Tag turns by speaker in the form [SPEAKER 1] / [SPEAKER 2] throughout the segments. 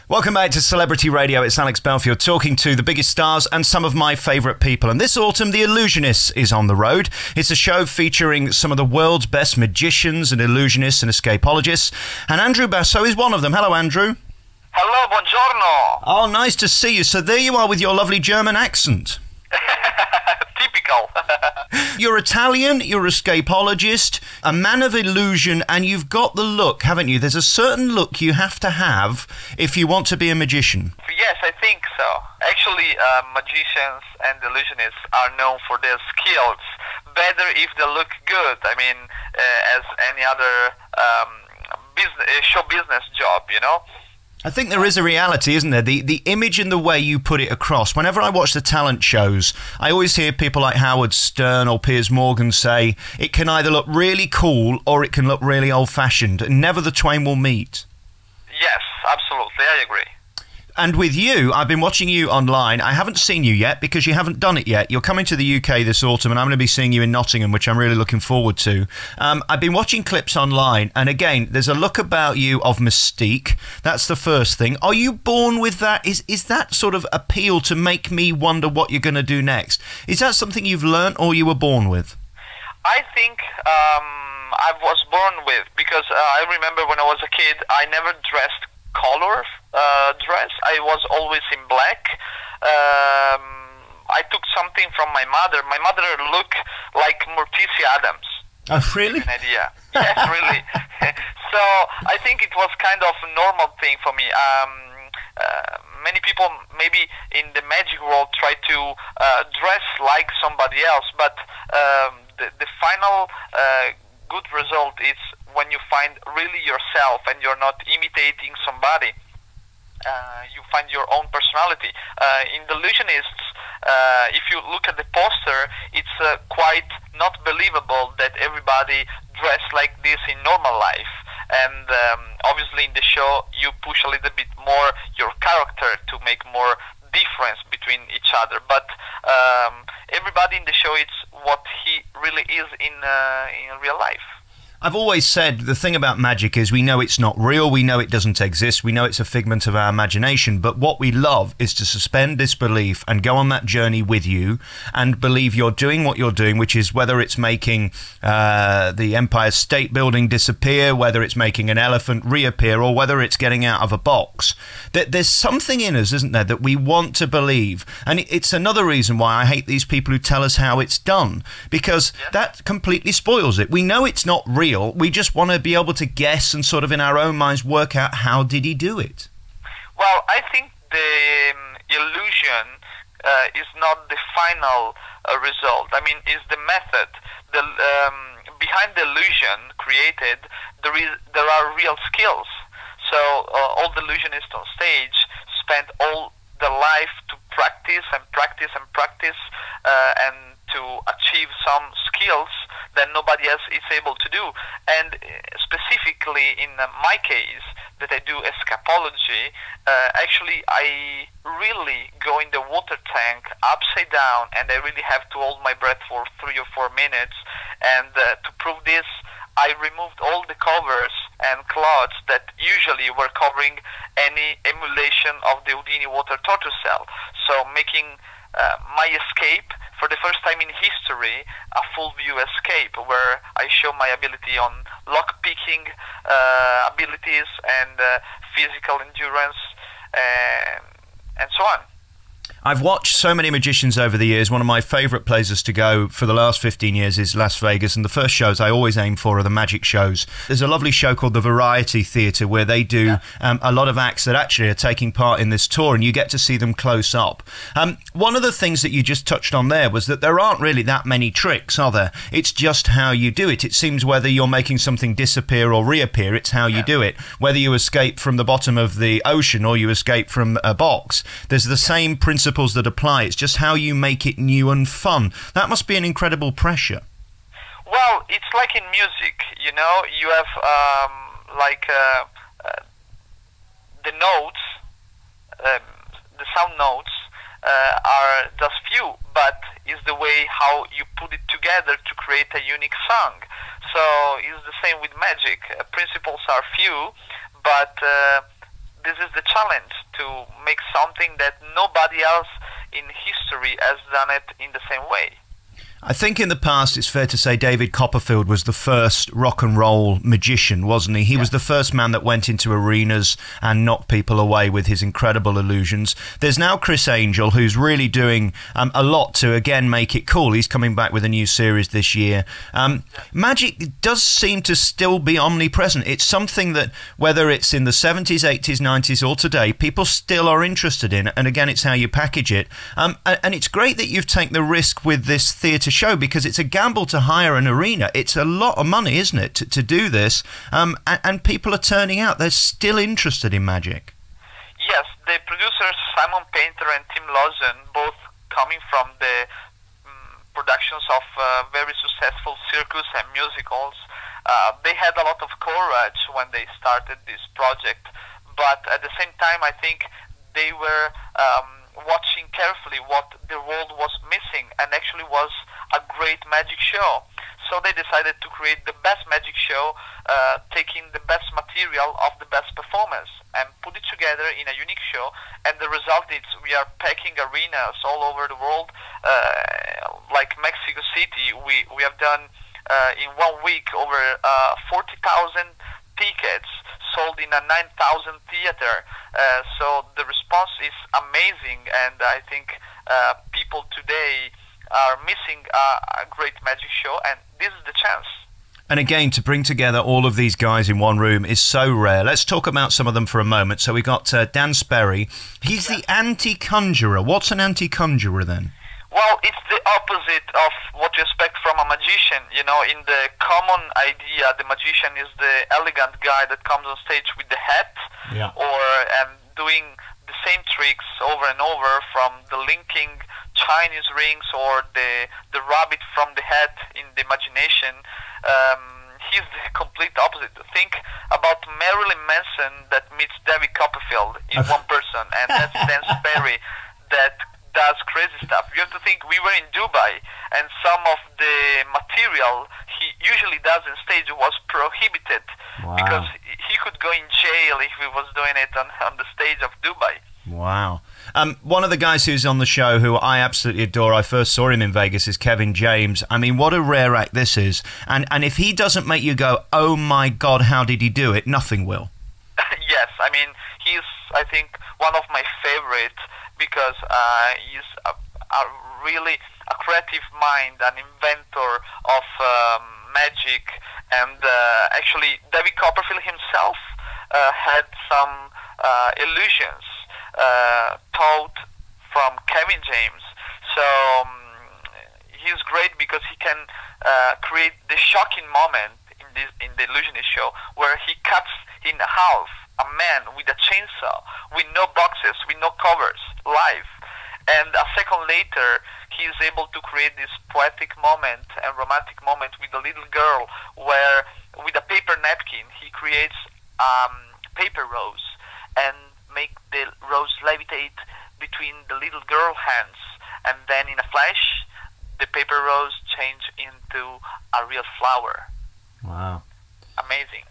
[SPEAKER 1] Welcome back to Celebrity Radio. It's Alex Belfield talking to the biggest stars and some of my favourite people. And this autumn, The Illusionists is on the road. It's a show featuring some of the world's best magicians and illusionists and escapologists. And Andrew Basso is one of them. Hello, Andrew.
[SPEAKER 2] Hello, buongiorno.
[SPEAKER 1] Oh, nice to see you. So there you are with your lovely German accent.
[SPEAKER 2] Typical.
[SPEAKER 1] You're Italian, you're a escapologist, a man of illusion, and you've got the look, haven't you? There's a certain look you have to have if you want to be a magician.
[SPEAKER 2] Yes, I think so. Actually, magicians and illusionists are known for their skills. Better if they look good. I mean, as any other show business job, you know?
[SPEAKER 1] I think there is a reality, isn't there? The image and the way you put it across. Whenever I watch the talent shows, I always hear people like Howard Stern or Piers Morgan say it can either look really cool or it can look really old-fashioned, and never the twain will meet.
[SPEAKER 2] Yes, absolutely, I agree.
[SPEAKER 1] And with you, I've been watching you online. I haven't seen you yet because you haven't done it yet. You're coming to the UK this autumn, and I'm going to be seeing you in Nottingham, which I'm really looking forward to. I've been watching clips online, and again, there's a look about you of mystique. That's the first thing. Are you born with that? Is that sort of appeal to make me wonder what you're going to do next? Is that something you've learnt or you were born with?
[SPEAKER 2] I think I was born with, because I remember when I was a kid, I never dressed color dress. I was always in black. I took something from my mother. My mother looked like Morticia Adams.
[SPEAKER 1] Oh, really?
[SPEAKER 2] An idea. Yes, really. So I think it was kind of a normal thing for me. Many people maybe in the magic world try to dress like somebody else, but the final good result is when you find really yourself and you're not imitating somebody. You find your own personality. In the Illusionists, if you look at the poster, it's quite not believable that everybody dressed like this in normal life. And obviously in the show, you push a little bit more your character to make more difference between each other. But everybody in the show, it's what he really is in real life.
[SPEAKER 1] I've always said the thing about magic is we know it's not real, we know it doesn't exist, we know it's a figment of our imagination, but what we love is to suspend disbelief and go on that journey with you and believe you're doing what you're doing, which is whether it's making the Empire State Building disappear, whether it's making an elephant reappear, or whether it's getting out of a box. There's something in us, isn't there, that we want to believe, and it's another reason why I hate these people who tell us how it's done, because that completely spoils it. We know it's not real. We just want to be able to guess and sort of in our own minds work out how did he do it.
[SPEAKER 2] Well, I think the illusion is not the final result. I mean, it's the method. Behind the illusion created, there are real skills. So all the illusionists on stage spend all their life to practice and practice and practice and to achieve some skills that nobody else is able to do. And specifically in my case, that I do escapology, actually I really go in the water tank upside down, and I really have to hold my breath for 3 or 4 minutes. And to prove this, I removed all the covers and cloths that usually were covering any emulation of the Houdini water torture cell. So making my escape, for the first time in history, a full view escape, where I show my ability on lock-picking abilities and physical endurance and so on.
[SPEAKER 1] I've watched so many magicians over the years. One of my favourite places to go for the last 15 years is Las Vegas, and the first shows I always aim for are the magic shows. There's a lovely show called the Variety Theatre where they do a lot of acts that actually are taking part in this tour, and you get to see them close up. One of the things that you just touched on there was that there aren't really that many tricks, are there? It's just how you do it. It seems whether you're making something disappear or reappear, it's how you do it. Whether you escape from the bottom of the ocean or you escape from a box, there's the same principles that apply. It's just how you make it new and fun. That must be an incredible pressure.
[SPEAKER 2] Well, it's like in music, you know, you have the notes, the sound notes are just few, but it's the way how you put it together to create a unique song. So it's the same with magic. Principles are few, but this is the challenge, to make something that nobody else in history has done it in the same way.
[SPEAKER 1] I think in the past it's fair to say David Copperfield was the first rock and roll magician, wasn't he? He was the first man that went into arenas and knocked people away with his incredible illusions. There's now Chris Angel, who's really doing a lot to, again, make it cool. He's coming back with a new series this year. Magic does seem to still be omnipresent. It's something that, whether it's in the 70s, 80s, 90s or today, people still are interested in. And again, it's how you package it. And it's great that you've taken the risk with this theatre show, because it's a gamble to hire an arena. It's a lot of money, isn't it, to do this? And people are turning out. They're still interested in magic.
[SPEAKER 2] Yes, the producers Simon Painter and Tim Lawson, both coming from the productions of very successful circus and musicals, they had a lot of courage when they started this project. But at the same time, I think they were watching carefully what the world was missing, and actually was a great magic show. So they decided to create the best magic show, taking the best material of the best performers and put it together in a unique show. And the result is we are packing arenas all over the world. Like Mexico City, we have done in 1 week over 40,000 tickets sold in a 9,000 theater. So the response is amazing, and I think people today are missing a great magic show, and this is the chance.
[SPEAKER 1] And again, to bring together all of these guys in one room is so rare. Let's talk about some of them for a moment. So we got Dan Sperry. He's the anti-conjurer. What's an anti-conjurer then?
[SPEAKER 2] Well, it's the opposite of what you expect from a magician. You know, in the common idea, the magician is the elegant guy that comes on stage with the hat, or doing the same tricks over and over, from the linking Chinese rings or the rabbit from the hat in the imagination. He's the complete opposite. Think about Marilyn Manson that meets David Copperfield in one person, and that's Dan Sperry that does crazy stuff. You have to think, we were in Dubai, and some of the material he usually does on stage was prohibited. Wow. Because he could go in jail if he was doing it on the stage of Dubai.
[SPEAKER 1] Wow. One of the guys who's on the show who I absolutely adore, I first saw him in Vegas, is Kevin James. I mean, what a rare act this is. And if he doesn't make you go, oh my God, how did he do it? Nothing will.
[SPEAKER 2] Yes, I mean, he's, I think, one of my favorites, because he's a really a creative mind, an inventor of magic. And actually, David Copperfield himself had some illusions taught from Kevin James. So he's great because he can create the shocking moment in the Illusionist show, where he cuts in half a man with a chainsaw, with no boxes, with no covers, live. And a second later, he is able to create this poetic moment and romantic moment with a little girl, where with a paper napkin he creates paper rose and make the rose levitate between the little girl hands, and then in a flash the paper rose change into a real flower.
[SPEAKER 1] Wow.
[SPEAKER 2] Amazing.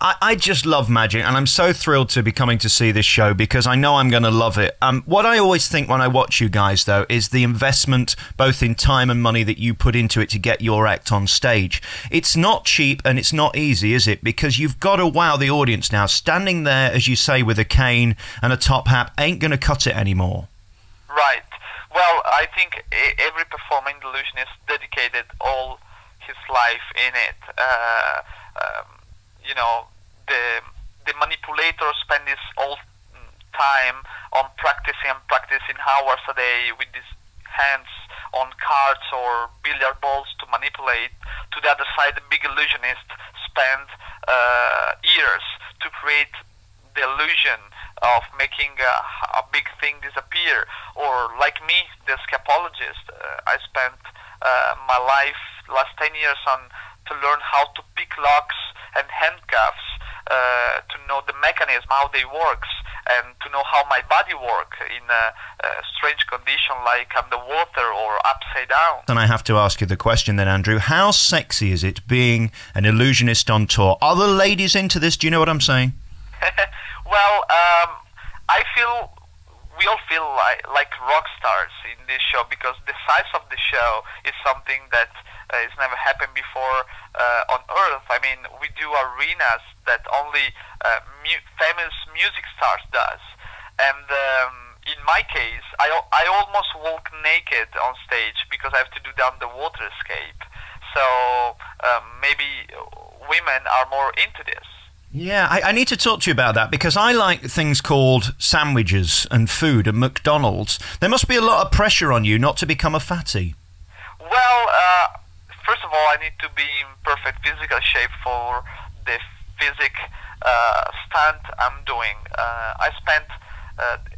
[SPEAKER 1] I just love magic, and I'm so thrilled to be coming to see this show, because I know I'm going to love it. What I always think when I watch you guys, though, is the investment, both in time and money, that you put into it to get your act on stage. It's not cheap, and it's not easy, is it? Because you've got to wow the audience now. Standing there, as you say, with a cane and a top hat ain't going to cut it anymore.
[SPEAKER 2] Right. Well, I think every performer in The Illusionist dedicated all his life in it. You know, the manipulator spend his whole time on practicing hours a day with his hands on cards or billiard balls to manipulate. To the other side, the big illusionist spent years to create the illusion of making a big thing disappear. Or like me, the Escapologist, I spent my life, last 10 years, to learn how to pick locks and handcuffs, to know the mechanism, how they works, and to know how my body works in a strange condition like underwater or upside down.
[SPEAKER 1] And I have to ask you the question then, Andrew, how sexy is it being an illusionist on tour? Are the ladies into this? Do you know what I'm saying?
[SPEAKER 2] Well, I feel we all feel like rock stars in this show because the size of the show is something that has never happened before on Earth. I mean, we do arenas that only famous music stars does, and in my case, I almost walk naked on stage because I have to do down the water escape. So maybe women are more into this.
[SPEAKER 1] Yeah, I need to talk to you about that because I like things called sandwiches and food and McDonald's. There must be a lot of pressure on you not to become a fatty.
[SPEAKER 2] Well, first of all, I need to be in perfect physical shape for the stunt I'm doing. I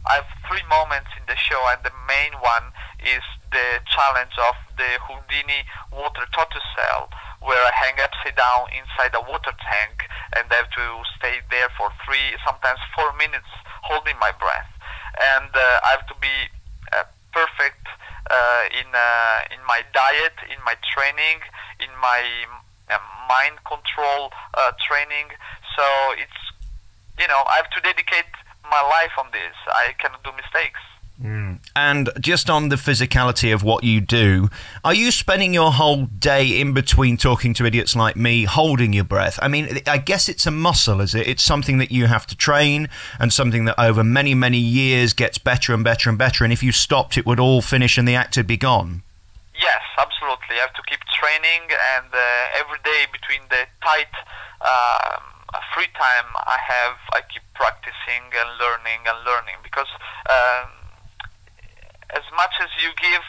[SPEAKER 2] have 3 moments in the show, and the main one is the challenge of the Houdini water tortoise cell, where I hang upside down inside a water tank and I have to stay there for 3, sometimes 4 minutes, holding my breath. And I have to be perfect in my diet, in my training, in my mind control training. So it's, I have to dedicate my life on this. I cannot do mistakes.
[SPEAKER 1] And just on the physicality of what you do, are you spending your whole day in between talking to idiots like me, holding your breath? I mean, I guess it's a muscle, is it? It's something that you have to train and something that over many, many years gets better and better and better. And if you stopped, it would all finish and the act would be gone.
[SPEAKER 2] Yes, absolutely. I have to keep training, and every day between the tight free time I keep practicing and learning because as much as you give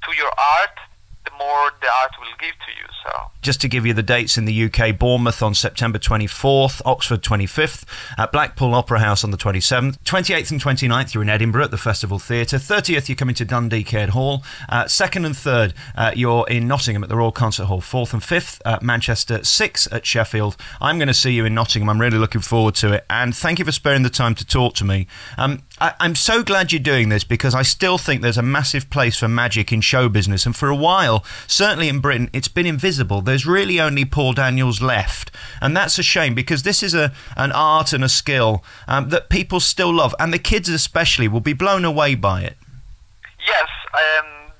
[SPEAKER 2] to your art, the more the art will give to you. So,
[SPEAKER 1] just to give you the dates in the UK: Bournemouth on September 24th, Oxford 25th, at Blackpool Opera House on the 27th, 28th and 29th you're in Edinburgh at the Festival Theatre, 30th you're coming to Dundee Caird Hall, 2nd and 3rd you're in Nottingham at the Royal Concert Hall, 4th and 5th at Manchester, 6th at Sheffield. I'm going to see you in Nottingham. I'm really looking forward to it, and thank you for sparing the time to talk to me. I'm so glad you're doing this because I still think there's a massive place for magic in show business, and for a while, certainly in Britain, it's been invisible. There's really only Paul Daniels left, and that's a shame because this is an art and a skill that people still love, and the kids especially will be blown away by it.
[SPEAKER 2] Yes,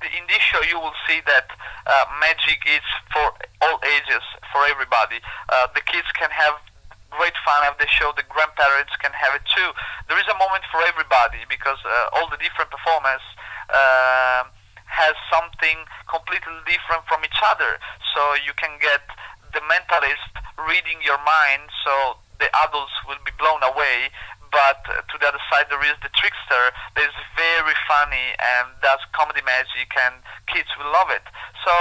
[SPEAKER 2] in this show you will see that magic is for all ages, for everybody. The kids can have great fun of the show, the grandparents can have it too. There is a moment for everybody because all the different performers has something completely different from each other. So you can get the mentalist reading your mind, so the adults will be blown away. But to the other side, there is the trickster that is very funny and does comedy magic, and kids will love it. So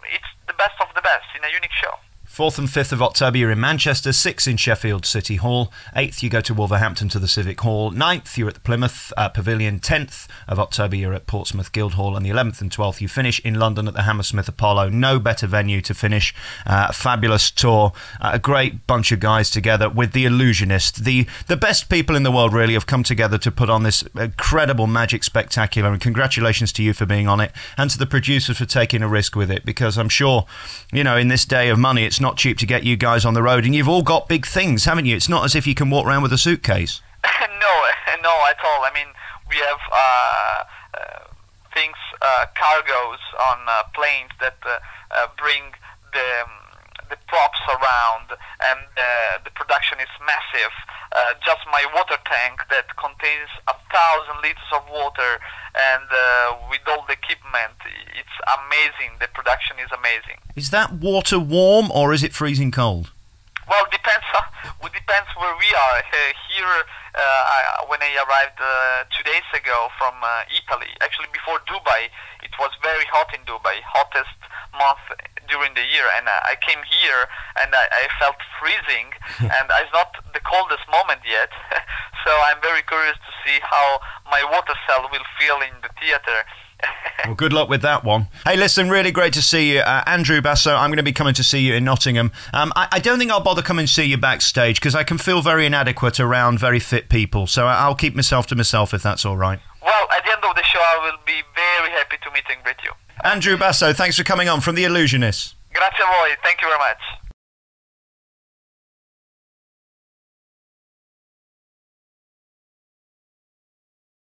[SPEAKER 2] it's the best of the best in a unique show.
[SPEAKER 1] 4th and 5th of October you're in Manchester, 6th in Sheffield City Hall, 8th you go to Wolverhampton to the Civic Hall, 9th you're at the Plymouth Pavilion, 10th of October you're at Portsmouth Guildhall, and the 11th and 12th you finish in London at the Hammersmith Apollo. No better venue to finish a fabulous tour, a great bunch of guys together with the Illusionist. The best people in the world really have come together to put on this incredible magic spectacular, and congratulations to you for being on it, and to the producers for taking a risk with it, because I'm sure, in this day of money, it's not cheap to get you guys on the road, and you've all got big things, haven't you? It's not as if you can walk around with a suitcase.
[SPEAKER 2] No, at all. I mean, we have things, cargoes on planes that bring the props around, and the production is massive. Just my water tank that contains 1,000 liters of water, and with all the equipment, it's amazing. The production is amazing.
[SPEAKER 1] Is that water warm or is it freezing cold?
[SPEAKER 2] Well, it depends where we are. Here, when I arrived 2 days ago from Italy, actually before Dubai, it was very hot in Dubai, hottest month during the year, and I came here and I felt freezing, and it's not the coldest moment yet, so I'm very curious to see how my water cell will feel in the theater.
[SPEAKER 1] Well, good luck with that one. Hey, listen, really great to see you. Andrew Basso, I'm going to be coming to see you in Nottingham. I don't think I'll bother coming to see you backstage because I can feel very inadequate around very fit people, so I'll keep myself to myself if that's all right.
[SPEAKER 2] Well, at the end of the show, I will be very happy to meet and greet you.
[SPEAKER 1] Andrew Basso, thanks for coming on from The Illusionists.
[SPEAKER 2] Grazie a voi. Thank you very much.